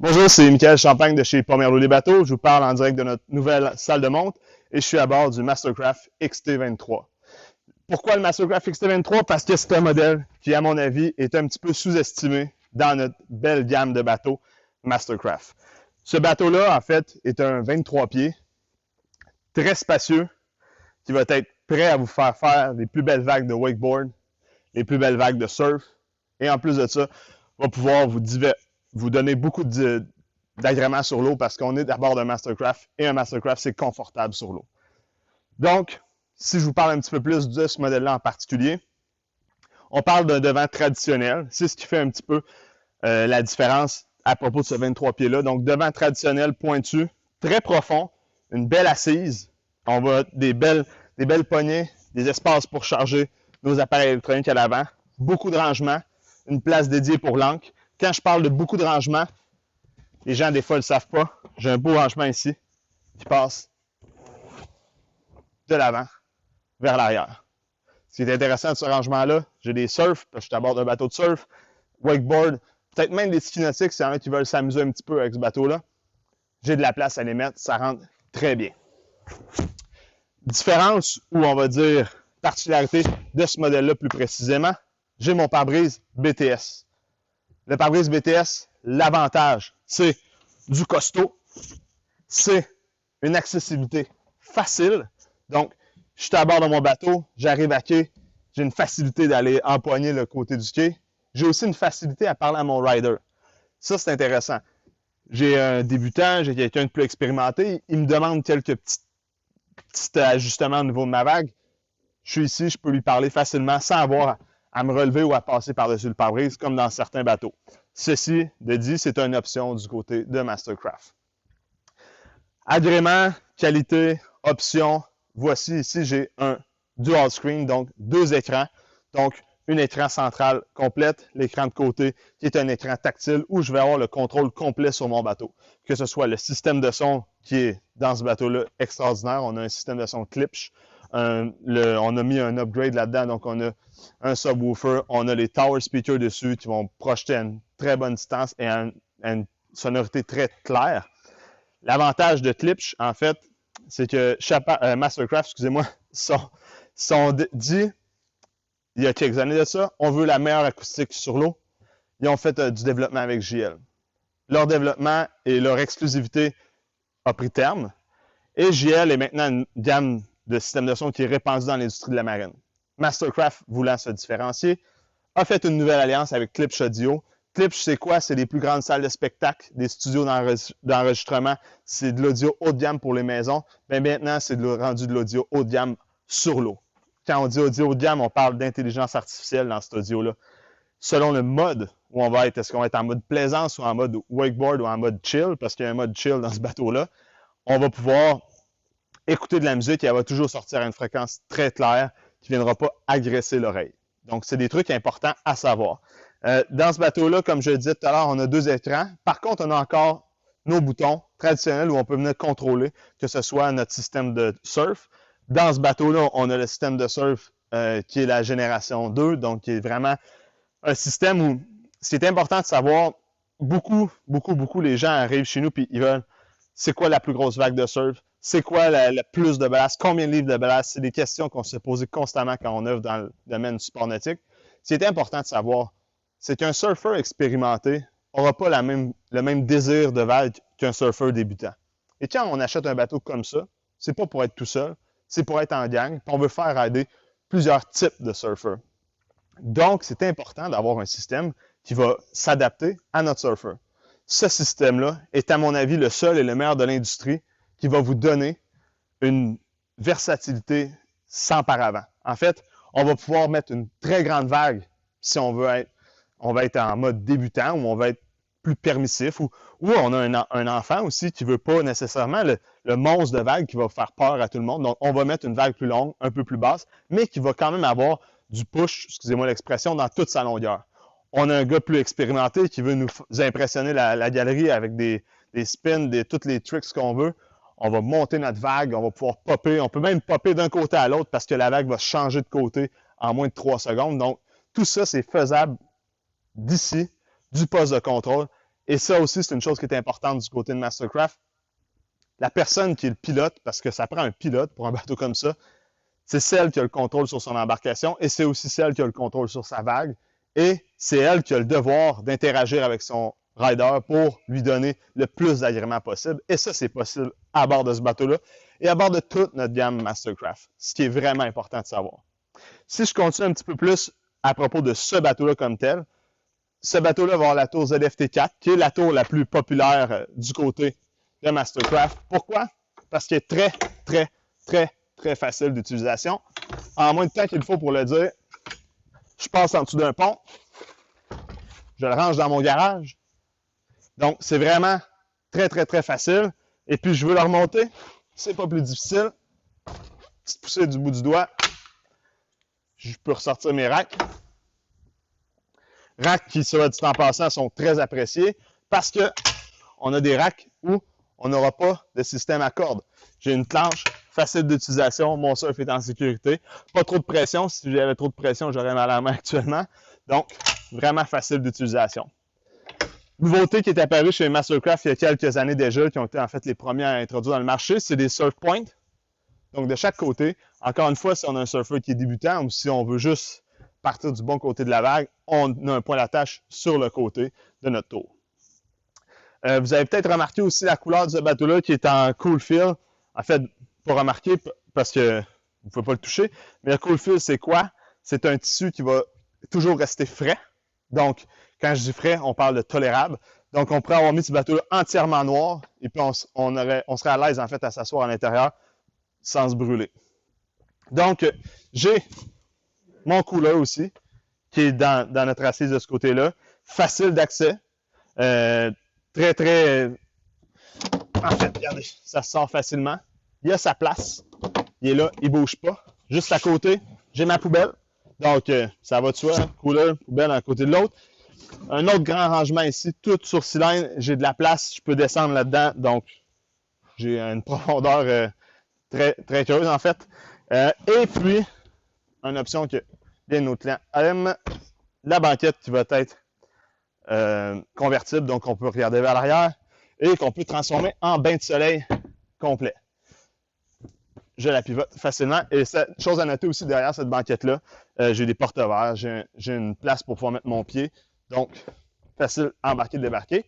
Bonjour, c'est Michael Champagne de chez Pomerleau les bateaux. Je vous parle en direct de notre nouvelle salle de monte et je suis à bord du Mastercraft XT23. Pourquoi le Mastercraft XT23? Parce que c'est un modèle qui, à mon avis, est un petit peu sous-estimé dans notre belle gamme de bateaux Mastercraft. Ce bateau-là, en fait, est un 23 pieds, très spacieux, qui va être prêt à vous faire faire les plus belles vagues de wakeboard, les plus belles vagues de surf, et en plus de ça, va pouvoir vous donner beaucoup d'agréments sur l'eau parce qu'on est d'abord d'un Mastercraft et un Mastercraft, c'est confortable sur l'eau. Donc, si je vous parle un petit peu plus de ce modèle-là en particulier, on parle d'un devant traditionnel. C'est ce qui fait un petit peu la différence à propos de ce 23 pieds-là. Donc, devant traditionnel pointu, très profond, une belle assise. On va des belles poignées, des espaces pour charger nos appareils électroniques à l'avant, beaucoup de rangements, une place dédiée pour l'ancre. Quand je parle de beaucoup de rangements, les gens, des fois, ne le savent pas. J'ai un beau rangement ici qui passe de l'avant vers l'arrière. Ce qui est intéressant de ce rangement-là, j'ai des surfs, parce que je suis à bord d'un bateau de surf, wakeboard, peut-être même des ski nautiques, s'il y en a qui veulent s'amuser un petit peu avec ce bateau-là. J'ai de la place à les mettre, ça rentre très bien. Différence, ou on va dire particularité de ce modèle-là plus précisément, j'ai mon pare-brise BTS. Le pare-brise BTS, l'avantage, c'est du costaud, c'est une accessibilité facile. Donc, je suis à bord de mon bateau, j'arrive à quai, j'ai une facilité d'aller empoigner le côté du quai. J'ai aussi une facilité à parler à mon rider. Ça, c'est intéressant. J'ai un débutant, j'ai quelqu'un de plus expérimenté, il me demande quelques petits ajustements au niveau de ma vague. Je suis ici, je peux lui parler facilement sans avoir à me relever ou à passer par-dessus le pare-brise comme dans certains bateaux. Ceci de dit, c'est une option du côté de Mastercraft. Agrément, qualité, option. Voici ici, j'ai un dual screen, donc deux écrans. Donc, un écran central complète, l'écran de côté qui est un écran tactile où je vais avoir le contrôle complet sur mon bateau. Que ce soit le système de son qui est dans ce bateau-là extraordinaire. On a un système de son Klipsch. On a mis un upgrade là-dedans, donc on a un subwoofer, on a les tower speakers dessus qui vont projeter à une très bonne distance et à une sonorité très claire. L'avantage de Klipsch, en fait, c'est que Mastercraft, excusez-moi, sont dit, il y a quelques années de ça, on veut la meilleure acoustique sur l'eau. Ils ont fait du développement avec JL. Leur développement et leur exclusivité a pris terme. Et JL est maintenant une gamme de systèmes de son qui est répandue dans l'industrie de la marine. Mastercraft, voulant se différencier, a fait une nouvelle alliance avec Klipsch Audio. Klipsch, c'est quoi? C'est les plus grandes salles de spectacle, des studios d'enregistrement. C'est de l'audio haut de gamme pour les maisons. Mais maintenant, c'est rendu de l'audio haut de gamme sur l'eau. Quand on dit audio haut de gamme, on parle d'intelligence artificielle dans cet audio-là. Selon le mode où on va être, est-ce qu'on va être en mode plaisance ou en mode wakeboard ou en mode chill, parce qu'il y a un mode chill dans ce bateau-là, on va pouvoir écouter de la musique et elle va toujours sortir à une fréquence très claire qui ne viendra pas agresser l'oreille. Donc, c'est des trucs importants à savoir. Dans ce bateau-là, comme je le disais tout à l'heure, on a deux écrans. Par contre, on a encore nos boutons traditionnels où on peut venir contrôler, que ce soit notre système de surf. Dans ce bateau-là, on a le système de surf qui est la génération 2, donc qui est vraiment un système où ce qui est important de savoir, beaucoup les gens arrivent chez nous et ils veulent, c'est quoi la plus grosse vague de surf? C'est quoi le plus de ballast? Combien de livres de ballast? C'est des questions qu'on se pose constamment quand on œuvre dans le domaine du sport nautique. Ce qui est important de savoir, c'est qu'un surfeur expérimenté n'aura pas le même désir de vague qu'un surfeur débutant. Et quand on achète un bateau comme ça, c'est pas pour être tout seul, c'est pour être en gang, puis on veut faire aider plusieurs types de surfeurs. Donc, c'est important d'avoir un système qui va s'adapter à notre surfeur. Ce système-là est, à mon avis, le seul et le meilleur de l'industrie qui va vous donner une versatilité sans paravent. En fait, on va pouvoir mettre une très grande vague si on va être en mode débutant ou on va être plus permissif ou on a un enfant aussi qui ne veut pas nécessairement le monstre de vague qui va faire peur à tout le monde. Donc, on va mettre une vague plus longue, un peu plus basse, mais qui va quand même avoir du push, excusez-moi l'expression, dans toute sa longueur. On a un gars plus expérimenté qui veut nous impressionner la galerie avec des spins, tous les tricks qu'on veut. On va monter notre vague, on va pouvoir popper. On peut même popper d'un côté à l'autre parce que la vague va changer de côté en moins de 3 secondes. Donc, tout ça, c'est faisable d'ici, du poste de contrôle Et ça aussi, c'est une chose qui est importante du côté de Mastercraft. La personne qui est le pilote, parce que ça prend un pilote pour un bateau comme ça, c'est celle qui a le contrôle sur son embarcation et c'est aussi celle qui a le contrôle sur sa vague. Et c'est elle qui a le devoir d'interagir avec son rider pour lui donner le plus d'agrément possible. Et ça, c'est possible à bord de ce bateau-là et à bord de toute notre gamme Mastercraft, ce qui est vraiment important de savoir. Si je continue un petit peu plus à propos de ce bateau-là comme tel, ce bateau-là va avoir la tour ZFT4, qui est la tour la plus populaire du côté de Mastercraft. Pourquoi? Parce qu'elle est très facile d'utilisation. En moins de temps qu'il faut pour le dire, je passe en dessous d'un pont, je le range dans mon garage. Donc, c'est vraiment très facile. Et puis, je veux le remonter, c'est pas plus difficile. Petite poussée du bout du doigt, je peux ressortir mes racks. Racks qui, sur le dit en passant, sont très appréciés parce que on a des racks où on n'aura pas de système à cordes. J'ai une planche facile d'utilisation, mon surf est en sécurité, pas trop de pression. Si j'avais trop de pression, j'aurais mal à la main actuellement. Donc, vraiment facile d'utilisation. Nouveauté qui est apparue chez Mastercraft il y a quelques années déjà, qui ont été en fait les premiers à introduire dans le marché, c'est des surf points. Donc, de chaque côté, encore une fois, si on a un surfeur qui est débutant ou si on veut juste partir du bon côté de la vague, on a un point d'attache sur le côté de notre tour. Vous avez peut-être remarqué aussi la couleur de ce bateau-là qui est en cool fill. En fait, pas remarquer parce que vous ne pouvez pas le toucher, mais le cool fill, c'est quoi? C'est un tissu qui va toujours rester frais. Donc, quand je dis frais, on parle de tolérable. Donc, on pourrait avoir mis ce bateau-là entièrement noir et puis on serait à l'aise en fait à s'asseoir à l'intérieur sans se brûler. Donc, j'ai mon cooler aussi qui est dans notre assise de ce côté-là. Facile d'accès. En fait, regardez, ça se sort facilement. Il a sa place. Il est là, il ne bouge pas. Juste à côté, j'ai ma poubelle. Donc, ça va de soi, cooler, poubelle à côté de l'autre. Un autre grand rangement ici, tout sur cylindre. J'ai de la place, je peux descendre là-dedans. Donc, j'ai une profondeur très curieuse en fait. Et puis, une option que bien nos clients aiment, la banquette qui va être convertible, donc on peut regarder vers l'arrière et qu'on peut transformer en bain de soleil complet. Je la pivote facilement. Et chose à noter aussi derrière cette banquette-là, j'ai des porte-verres, j'ai une place pour pouvoir mettre mon pied. Donc, facile à embarquer, débarquer.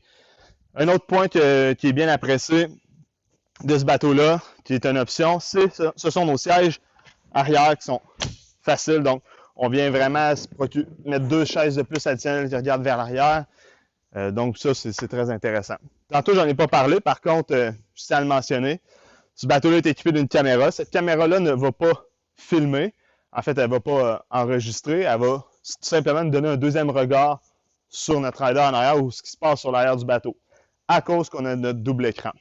Un autre point qui est bien apprécié de ce bateau-là, qui est une option, ce sont nos sièges arrière qui sont faciles. Donc, on vient vraiment mettre 2 chaises de plus additionnelles qui regardent vers l'arrière. Donc, ça, c'est très intéressant. Tantôt, j'en ai pas parlé. Par contre, je tiens à le mentionner. Ce bateau-là est équipé d'une caméra. Cette caméra-là ne va pas filmer. En fait, elle ne va pas enregistrer. Elle va tout simplement nous donner un deuxième regard sur notre rider en arrière ou ce qui se passe sur l'arrière du bateau, à cause qu'on a notre double écran.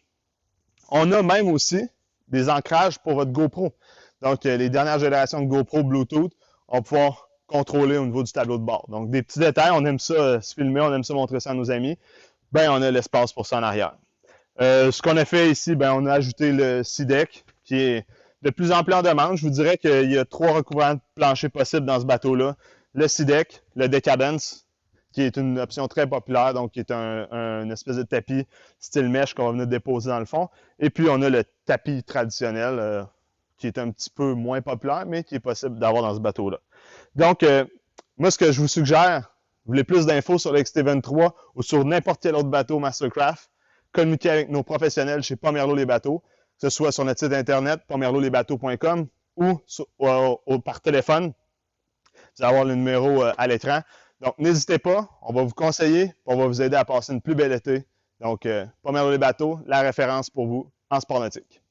On a même aussi des ancrages pour votre GoPro. Donc, les dernières générations de GoPro Bluetooth, on va pouvoir contrôler au niveau du tableau de bord. Donc, des petits détails, on aime ça se filmer, on aime ça montrer ça à nos amis. Ben, on a l'espace pour ça en arrière. Ce qu'on a fait ici, ben, on a ajouté le SeaDeck, qui est de plus en plus en demande. Je vous dirais qu'il y a 3 recouvrants de plancher possibles dans ce bateau-là. Le SeaDeck, le Decadence, qui est une option très populaire, donc qui est une espèce de tapis style mèche qu'on va venir déposer dans le fond. Et puis, on a le tapis traditionnel, qui est un petit peu moins populaire, mais qui est possible d'avoir dans ce bateau-là. Donc, moi, ce que je vous suggère, vous voulez plus d'infos sur l'XT23 ou sur n'importe quel autre bateau Mastercraft, communiquez avec nos professionnels chez Pomerleau Les Bateaux, que ce soit sur notre site internet, pomerleaulesbateaux.com ou par téléphone. Vous allez avoir le numéro à l'écran. Donc, n'hésitez pas, on va vous conseiller, on va vous aider à passer une plus belle été. Donc, Pomerleau Les Bateaux, la référence pour vous en sport nautique.